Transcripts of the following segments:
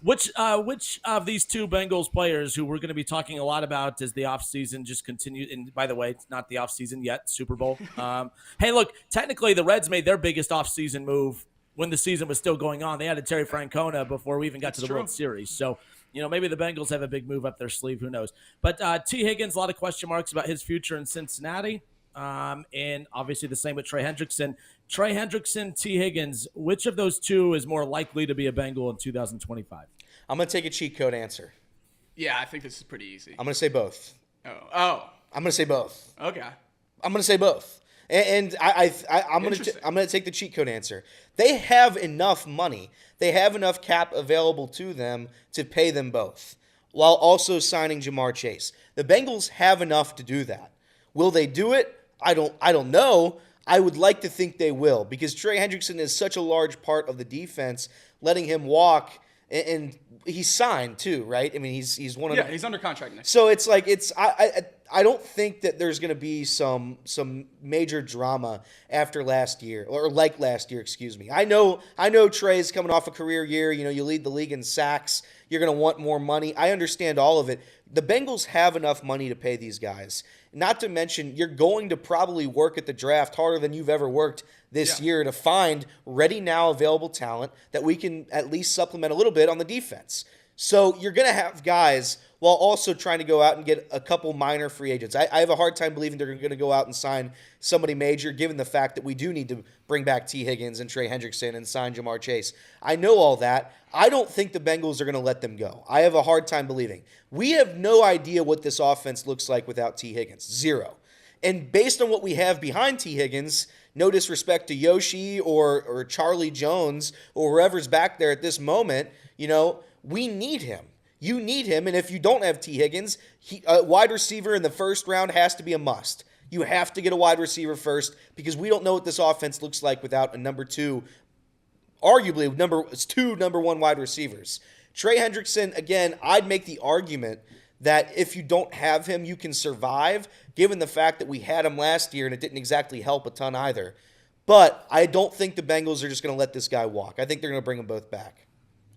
Which of these two Bengals players who we're going to be talking a lot about as the offseason just continued? And by the way, it's not the offseason yet, Super Bowl. Hey, look, technically the Reds made their biggest offseason move when the season was still going on. They had a Terry Francona before we even got to the World Series. So, maybe the Bengals have a big move up their sleeve. Who knows? But Tee Higgins, a lot of question marks about his future in Cincinnati. And obviously the same with Trey Hendrickson. Trey Hendrickson, Tee Higgins, which of those two is more likely to be a Bengal in 2025? I'm going to take a cheat code answer. Yeah, I think this is pretty easy. I'm going to say both. Oh. I'm going to say both. Okay. I'm going to say both. And I'm going to take the cheat code answer. They have enough money. They have enough cap available to them to pay them both while also signing Jamar Chase. The Bengals have enough to do that. Will they do it? I don't know. I would like to think they will because Trey Hendrickson is such a large part of the defense. Letting him walk, and he's signed too, right? I mean, he's one of he's under contract next. So it's like I don't think that there's going to be some major drama after last year or like last year, excuse me. I know Trey's coming off a career year. You lead the league in sacks. You're going to want more money. I understand all of it. The Bengals have enough money to pay these guys. Not to mention, you're going to probably work at the draft harder than you've ever worked this year to find ready now available talent that we can at least supplement a little bit on the defense. So you're going to have guys while also trying to go out and get a couple minor free agents. I have a hard time believing they're going to go out and sign somebody major, given the fact that we do need to bring back Tee Higgins and Trey Hendrickson and sign Jamar Chase. I know all that. I don't think the Bengals are going to let them go. I have a hard time believing. We have no idea what this offense looks like without Tee Higgins. Zero. And based on what we have behind Tee Higgins, no disrespect to Yoshi or Charlie Jones or whoever's back there at this moment, we need him. You need him, and if you don't have Tee Higgins, a wide receiver in the first round has to be a must. You have to get a wide receiver first because we don't know what this offense looks like without a number two, arguably two number one wide receivers. Trey Hendrickson, again, I'd make the argument that if you don't have him, you can survive, given the fact that we had him last year and it didn't exactly help a ton either. But I don't think the Bengals are just going to let this guy walk. I think they're going to bring them both back.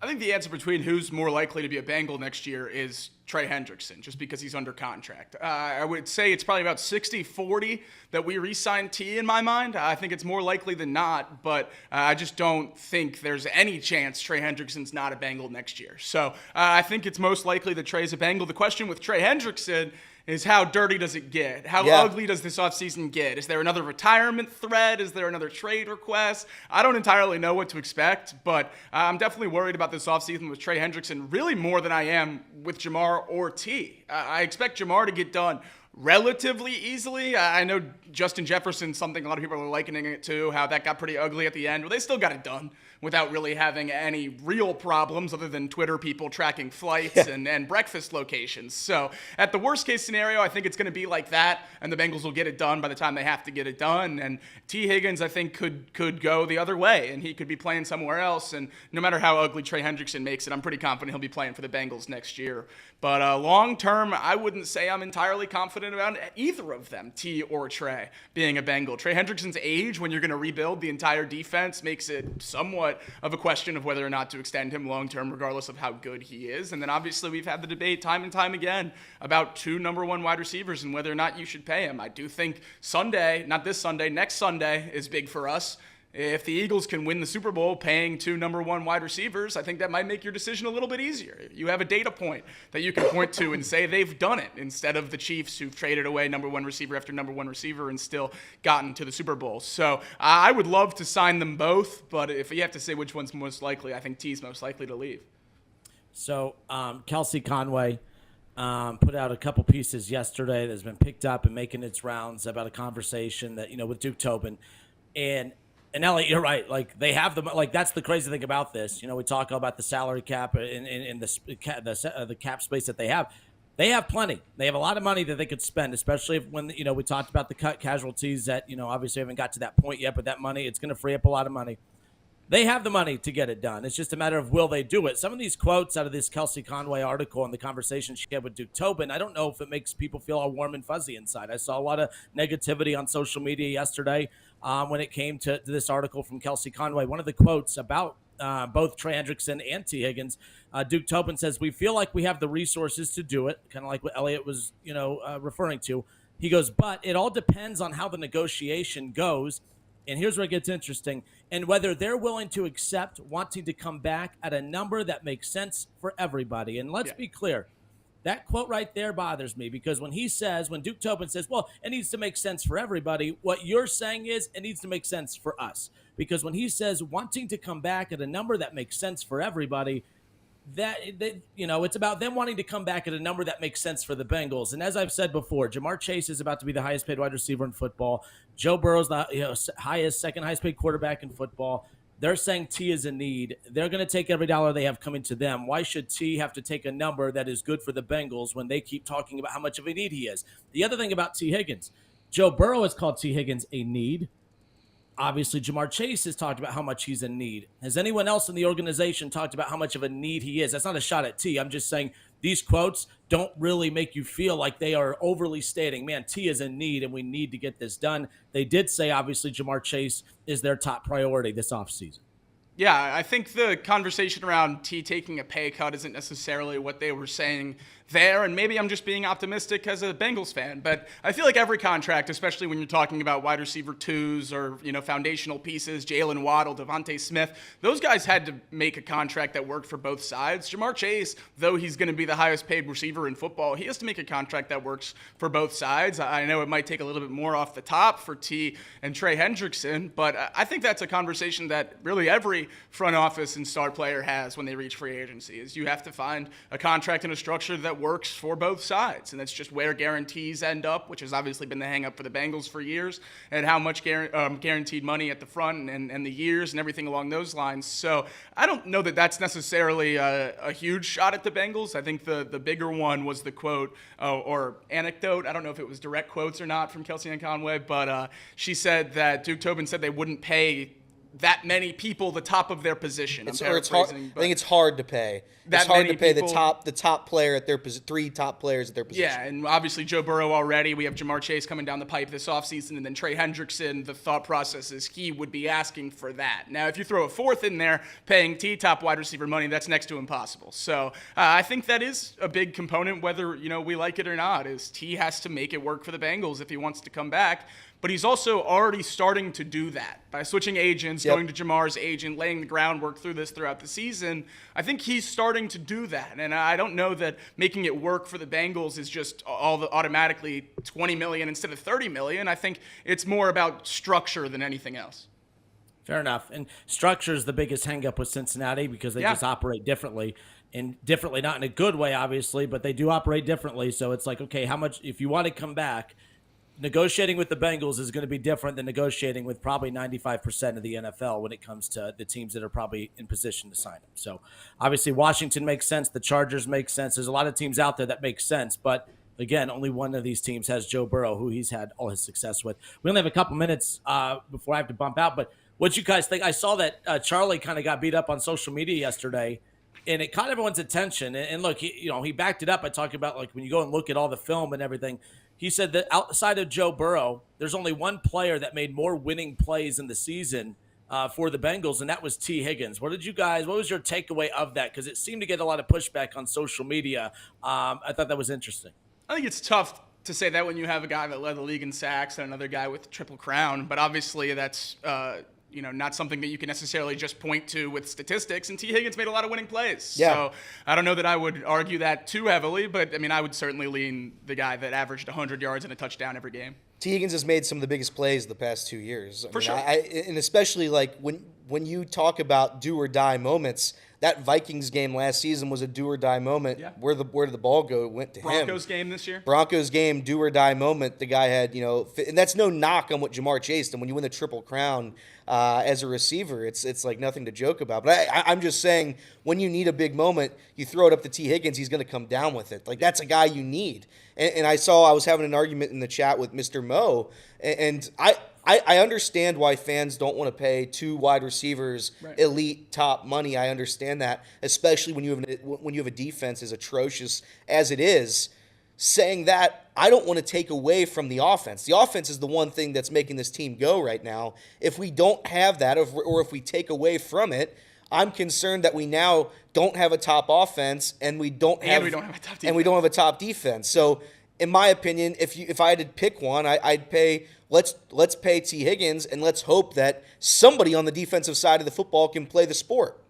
I think the answer between who's more likely to be a Bengal next year is Trey Hendrickson, just because he's under contract. I would say it's probably about 60-40 that we re-sign T in my mind. I think it's more likely than not, but I just don't think there's any chance Trey Hendrickson's not a Bengal next year. So I think it's most likely that Trey's a Bengal. The question with Trey Hendrickson is how dirty does it get? How ugly does this offseason get? Is there another retirement threat? Is there another trade request? I don't entirely know what to expect, but I'm definitely worried about this offseason with Trey Hendrickson, really more than I am with Jamar or T. I expect Jamar to get done relatively easily. I know Justin Jefferson, something a lot of people are likening it to, how that got pretty ugly at the end. Well, they still got it done without really having any real problems other than Twitter people tracking flights and breakfast locations. So at the worst case scenario, I think it's going to be like that, and the Bengals will get it done by the time they have to get it done. And Tee Higgins, I think, could go the other way, and he could be playing somewhere else. And no matter how ugly Trey Hendrickson makes it, I'm pretty confident he'll be playing for the Bengals next year. But long term, I wouldn't say I'm entirely confident about either of them, T or Trey, being a Bengal. Trey Hendrickson's age, when you're going to rebuild the entire defense, makes it somewhat of a question of whether or not to extend him long term, regardless of how good he is. And then obviously we've had the debate time and time again about two number one wide receivers and whether or not you should pay him. I do think Sunday, not this Sunday, next Sunday is big for us. If the Eagles can win the Super Bowl paying two number one wide receivers, I think that might make your decision a little bit easier. You have a data point that you can point to and say they've done it, instead of the Chiefs who've traded away number one receiver after number one receiver and still gotten to the Super Bowl. So I would love to sign them both, but if you have to say which one's most likely, I think T's most likely to leave. So Kelsey Conway put out a couple pieces yesterday that's been picked up and making its rounds about a conversation that, with Duke Tobin. And Elliot, you're right. Like, they have that's the crazy thing about this. We talk about the salary cap and the cap space that they have. They have plenty. They have a lot of money that they could spend, especially when we talked about the cut casualties that obviously haven't got to that point yet. But that money, it's going to free up a lot of money. They have the money to get it done. It's just a matter of will they do it. Some of these quotes out of this Kelsey Conway article and the conversation she had with Duke Tobin, I don't know if it makes people feel all warm and fuzzy inside. I saw a lot of negativity on social media yesterday when it came to this article from Kelsey Conway. One of the quotes about both Trey Hendrickson and Tee Higgins. Duke Tobin says, we feel like we have the resources to do it, kind of like what Elliott was, referring to. He goes, but it all depends on how the negotiation goes. And here's where it gets interesting. And whether they're willing to accept wanting to come back at a number that makes sense for everybody. And let's be clear. That quote right there bothers me because when Duke Tobin says, well, it needs to make sense for everybody, what you're saying is it needs to make sense for us. Because when he says wanting to come back at a number that makes sense for everybody, it's about them wanting to come back at a number that makes sense for the Bengals. And as I've said before, Jamar Chase is about to be the highest paid wide receiver in football. Joe Burrow's the second highest paid quarterback in football. They're saying T is a need. They're going to take every dollar they have coming to them. Why should T have to take a number that is good for the Bengals when they keep talking about how much of a need he is? The other thing about Tee Higgins, Joe Burrow has called Tee Higgins a need. Obviously, Jamar Chase has talked about how much he's in need. Has anyone else in the organization talked about how much of a need he is? That's not a shot at T. I'm just saying these quotes don't really make you feel like they are overly stating, man, T is in need and we need to get this done. They did say, obviously, Jamar Chase is their top priority this offseason. Yeah, I think the conversation around T taking a pay cut isn't necessarily what they were saying there, and maybe I'm just being optimistic as a Bengals fan, but I feel like every contract, especially when you're talking about wide receiver twos or, foundational pieces, Jalen Waddle, Devontae Smith, those guys had to make a contract that worked for both sides. Jamar Chase, though he's going to be the highest paid receiver in football, he has to make a contract that works for both sides. I know it might take a little bit more off the top for T and Trey Hendrickson, but I think that's a conversation that really every front office and star player has when they reach free agency, is you have to find a contract and a structure that works for both sides. And that's just where guarantees end up, which has obviously been the hang-up for the Bengals for years, and how much guaranteed money at the front and the years and everything along those lines. So I don't know that that's necessarily a huge shot at the Bengals. I think the bigger one was the quote or anecdote. I don't know if it was direct quotes or not from Kellyanne Conway, but she said that Duke Tobin said they wouldn't pay that many people the top of their position. It's hard. I think it's hard to pay. It's hard to pay the top player at their three top players at their position. Yeah, and obviously Joe Burrow already. We have Jamar Chase coming down the pipe this offseason, and then Trey Hendrickson. The thought process is he would be asking for that. Now, if you throw a fourth in there, paying T top wide receiver money, that's next to impossible. So I think that is a big component, whether we like it or not. Is T has to make it work for the Bengals if he wants to come back. But he's also already starting to do that by switching agents, going to Jamar's agent, laying the groundwork throughout the season. I think he's starting to do that. And I don't know that making it work for the Bengals is just automatically $20 million instead of $30 million. I think it's more about structure than anything else. Fair enough. And structure is the biggest hang-up with Cincinnati because they just operate differently. And differently, not in a good way, obviously, but they do operate differently. So it's like, okay, how much, if you want to come back, negotiating with the Bengals is going to be different than negotiating with probably 95% of the NFL when it comes to the teams that are probably in position to sign them. So obviously Washington makes sense. The Chargers make sense. There's a lot of teams out there that make sense. But again, only one of these teams has Joe Burrow, who he's had all his success with. We only have a couple minutes before I have to bump out. But what you guys think? I saw that Charlie kind of got beat up on social media yesterday. And it caught everyone's attention. And look, he backed it up by talking about, like, when you go and look at all the film and everything, he said that outside of Joe Burrow, there's only one player that made more winning plays in the season for the Bengals, and that was Tee Higgins. What was your takeaway of that? Because it seemed to get a lot of pushback on social media. I thought that was interesting. I think it's tough to say that when you have a guy that led the league in sacks and another guy with Triple Crown, but obviously that's not something that you can necessarily just point to with statistics. And Tee Higgins made a lot of winning plays. Yeah. So I don't know that I would argue that too heavily, but I would certainly lean the guy that averaged 100 yards and a touchdown every game. Tee Higgins has made some of the biggest plays the past 2 years. For sure. And especially like when you talk about do or die moments, that Vikings game last season was a do or die moment. Yeah. Where did the ball go? It went to him. Broncos game this year. Broncos game, do or die moment. The guy had, and that's no knock on what Jamar chased. And when you win the Triple Crown as a receiver, it's like nothing to joke about. But I'm just saying, when you need a big moment, you throw it up to Tee Higgins, he's going to come down with it. Like, that's a guy you need. And I was having an argument in the chat with Mr. Mo, and I understand why fans don't want to pay two wide receivers elite top money. I understand that, especially when you have a defense as atrocious as it is. Saying that, I don't want to take away from the offense. The offense is the one thing that's making this team go right now. If we don't have that, or if we take away from it, I'm concerned that we now don't have a top offense and we don't have a top defense. And we don't have a top defense. So, in my opinion, if I had to pick one, I'd pay. Let's pay Tee Higgins and let's hope that somebody on the defensive side of the football can play the sport.